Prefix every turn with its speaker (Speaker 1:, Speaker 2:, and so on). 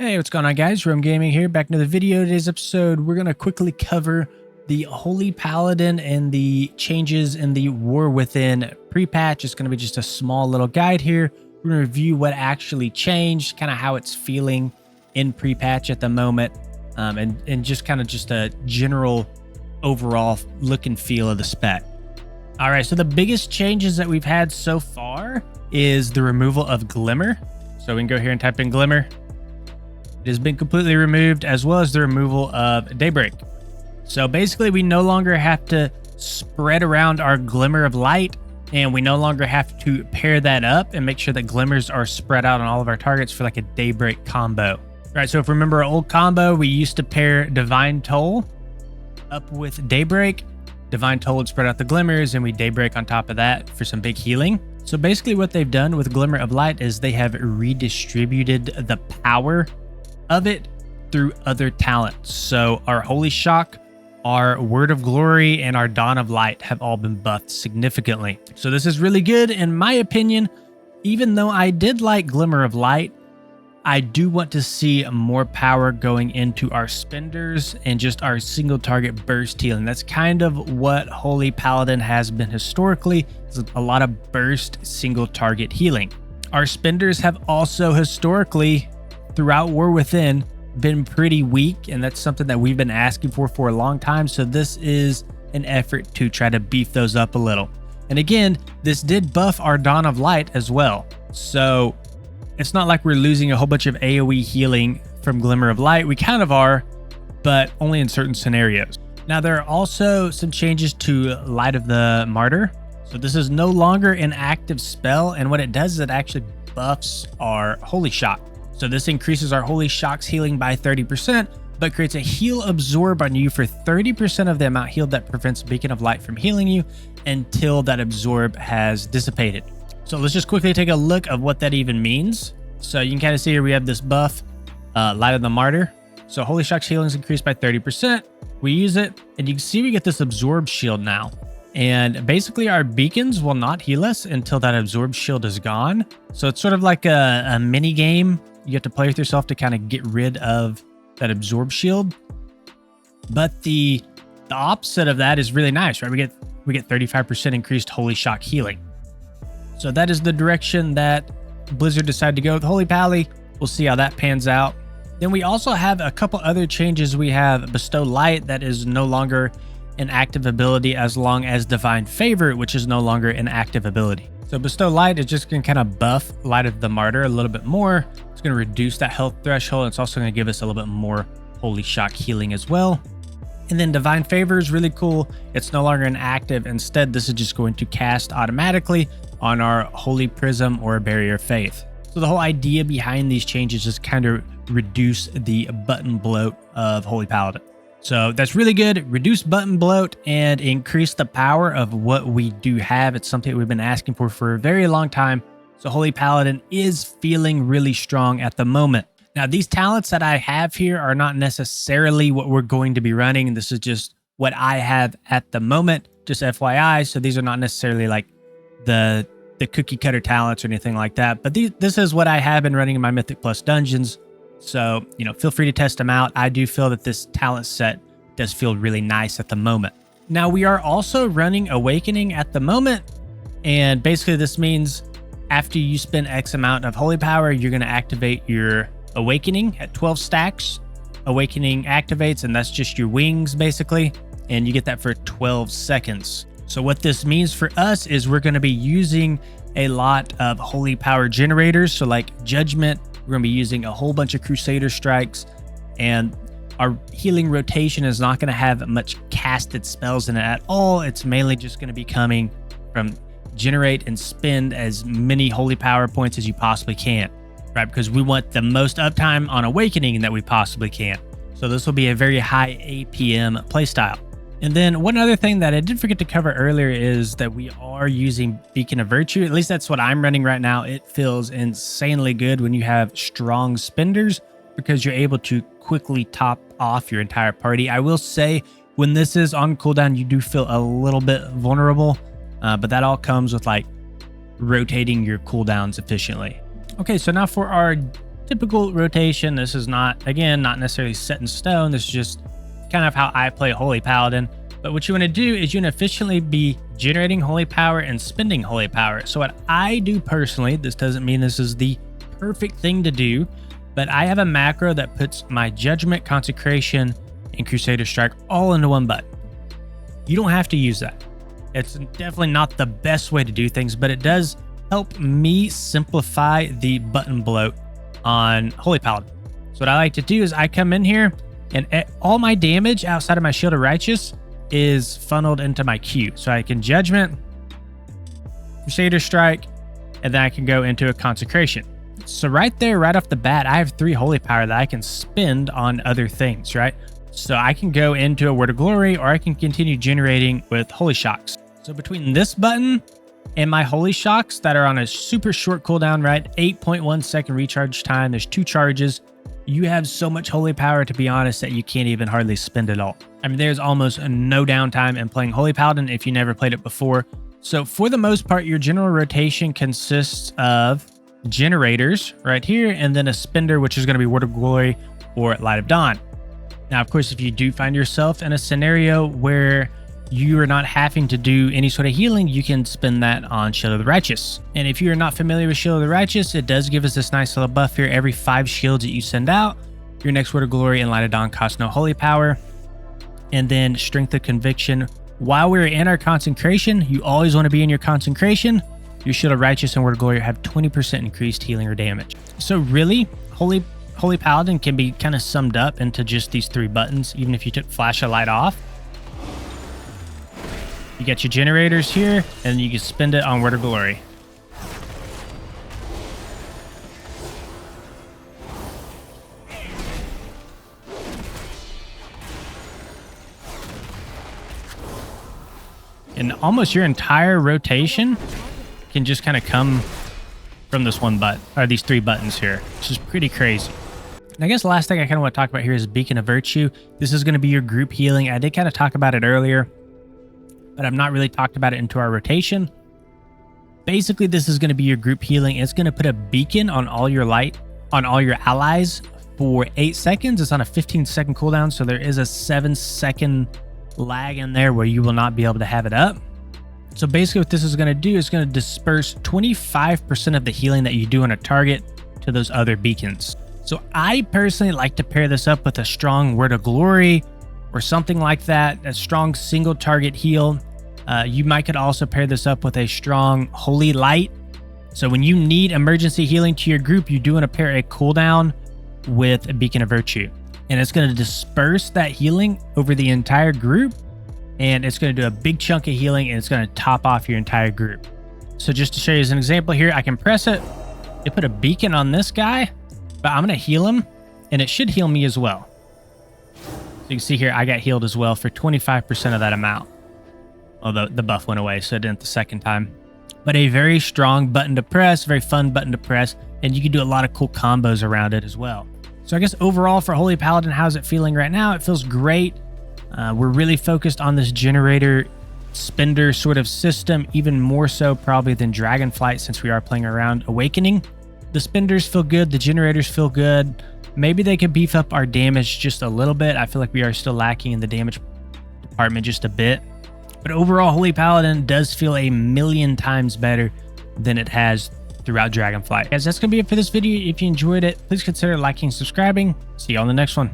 Speaker 1: Hey, what's going on, guys? Rome Gaming here, back into the video. Today's episode, we're going to quickly cover the Holy Paladin and the changes in the War Within pre-patch. It's going to be just a small little guide here. We're going to review what actually changed, kind of how it's feeling in pre-patch at the moment, and just kind of just a general overall look and feel of the spec. All right, so the biggest changes that we've had so far is the removal of Glimmer. So we can go here and type in Glimmer. It has been completely removed, as well as the removal of Daybreak. So basically, we no longer have to spread around our Glimmer of Light, and we no longer have to pair that up and make sure that Glimmers are spread out on all of our targets for like a Daybreak combo. All right, so if you remember our old combo, we used to pair Divine Toll up with Daybreak. Divine Toll would spread out the Glimmers, and we Daybreak on top of that for some big healing. So basically what they've done with Glimmer of Light is they have redistributed the power of it through other talents. So our Holy Shock, our Word of Glory, and our Dawn of Light have all been buffed significantly. So this is really good in my opinion. Even though I did like Glimmer of Light, I do want to see more power going into our spenders and just our single target burst healing. That's kind of what Holy Paladin has been historically. It's a lot of burst single target healing. Our spenders have also historically throughout War Within been pretty weak, and that's something that we've been asking for a long time. So this is an effort to try to beef those up a little. And again, this did buff our Dawn of Light as well. So it's not like we're losing a whole bunch of AoE healing from Glimmer of Light. We kind of are, but only in certain scenarios. Now, there are also some changes to Light of the Martyr. So this is no longer an active spell, and what it does is it actually buffs our Holy Shock. So this increases our Holy Shock's healing by 30%, but creates a heal absorb on you for 30% of the amount healed that prevents Beacon of Light from healing you until that absorb has dissipated. So let's just quickly take a look of what that even means. So you can kind of see here we have this buff, Light of the Martyr. So Holy Shock's healing is increased by 30%. We use it, and you can see we get this absorb shield now. And basically our beacons will not heal us until that absorb shield is gone. So it's sort of like a mini game. You have to play with yourself to kind of get rid of that absorb shield. But the opposite of that is really nice, right? We get 35% increased Holy Shock healing. So that is the direction that Blizzard decided to go with Holy Pally. We'll see how that pans out. Then we also have a couple other changes. We have Bestow Light, that is no longer an active ability as long as Divine Favor, which is no longer an active ability. So Bestow Light is just going to kind of buff Light of the Martyr a little bit more. It's going to reduce that health threshold. It's also going to give us a little bit more Holy Shock healing as well. And then Divine Favor is really cool. It's no longer an active. Instead, this is just going to cast automatically on our Holy Prism or Barrier of Faith. So the whole idea behind these changes is kind of reduce the button bloat of Holy Paladin. So that's really good. Reduce button bloat and increase the power of what we do have. It's something that we've been asking for a very long time. So Holy Paladin is feeling really strong at the moment. Now, these talents that I have here are not necessarily what we're going to be running. This is just what I have at the moment, just FYI. So these are not necessarily like the cookie cutter talents or anything like that. But this is what I have been running in my Mythic Plus dungeons. So, feel free to test them out. I do feel that this talent set does feel really nice at the moment. Now, we are also running Awakening at the moment. And basically this means after you spend X amount of Holy Power, you're going to activate your Awakening at 12 stacks. Awakening activates, and that's just your wings basically. And you get that for 12 seconds. So what this means for us is we're going to be using a lot of Holy Power generators. So like Judgment, we're going to be using a whole bunch of Crusader Strikes, and our healing rotation is not going to have much casted spells in it at all. It's mainly just going to be coming from generate and spend as many Holy Power points as you possibly can, right? Because we want the most uptime on Awakening that we possibly can. So this will be a very high APM playstyle. And then one other thing that I did forget to cover earlier is that we are using Beacon of Virtue. At least that's what I'm running right now. It feels insanely good when you have strong spenders because you're able to quickly top off your entire party. I will say when this is on cooldown, you do feel a little bit vulnerable, but that all comes with like rotating your cooldowns efficiently. Okay, so now for our typical rotation. This is not, again, not necessarily set in stone. This is just kind of how I play Holy Paladin. But what you want to do is you want to efficiently be generating holy power and spending holy power. So what I do personally, this doesn't mean this is the perfect thing to do, but I have a macro that puts my Judgment, Consecration, and Crusader Strike all into one button. You don't have to use that. It's definitely not the best way to do things, but it does help me simplify the button bloat on Holy Paladin. So what I like to do is I come in here and all my damage outside of my Shield of Righteous is funneled into my Q. So I can Judgment, Crusader Strike, and then I can go into a Consecration. So right there, right off the bat, I have 3 holy power that I can spend on other things, right? So I can go into a Word of Glory, or I can continue generating with Holy Shocks. So between this button and my Holy Shocks that are on a super short cooldown, right? 8.1 second recharge time. There's 2 charges. You have so much holy power, to be honest, that you can't even hardly spend it all. I mean, there's almost no downtime in playing Holy Paladin if you never played it before. So for the most part, your general rotation consists of generators right here, and then a spender, which is going to be Word of Glory or Light of Dawn. Now, of course, if you do find yourself in a scenario where you are not having to do any sort of healing, you can spend that on Shield of the Righteous. And if you're not familiar with Shield of the Righteous, it does give us this nice little buff here. Every 5 shields that you send out, your next Word of Glory and Light of Dawn costs no holy power. And then Strength of Conviction. While we're in our Consecration, you always want to be in your Consecration. Your Shield of Righteous and Word of Glory have 20% increased healing or damage. So really, Holy Paladin can be kind of summed up into just these 3 buttons, even if you took Flash of Light off. You got your generators here, and you can spend it on Word of Glory. And almost your entire rotation can just kind of come from this one button, or these 3 buttons here, which is pretty crazy. And I guess the last thing I kind of want to talk about here is Beacon of Virtue. This is going to be your group healing. I did kind of talk about it earlier, but I've not really talked about it into our rotation. Basically, this is going to be your group healing. It's going to put a beacon on all your allies for 8 seconds. It's on a 15-second cooldown, so there is a 7-second lag in there where you will not be able to have it up. So basically what this is going to do is going to disperse 25% of the healing that you do on a target to those other beacons. So I personally like to pair this up with a strong Word of Glory or something like that, a strong single target heal. You could also pair this up with a strong Holy Light. So when you need emergency healing to your group, you do want to pair a cooldown with a Beacon of Virtue. And it's going to disperse that healing over the entire group. And it's going to do a big chunk of healing, and it's going to top off your entire group. So just to show you as an example here, I can press it. It put a beacon on this guy, but I'm going to heal him, and it should heal me as well. So you can see here, I got healed as well for 25% of that amount. Although the buff went away, so it didn't the second time. But a very strong button to press, very fun button to press, and you can do a lot of cool combos around it as well. So I guess overall for Holy Paladin, how's it feeling right now? It feels great. We're really focused on this generator spender sort of system, even more so probably than Dragonflight, since we are playing around Awakening. The spenders feel good. The generators feel good. Maybe they could beef up our damage just a little bit. I feel like we are still lacking in the damage department just a bit. But overall, Holy Paladin does feel a million times better than it has throughout Dragonflight. Guys, that's going to be it for this video. If you enjoyed it, please consider liking and subscribing. See you on the next one.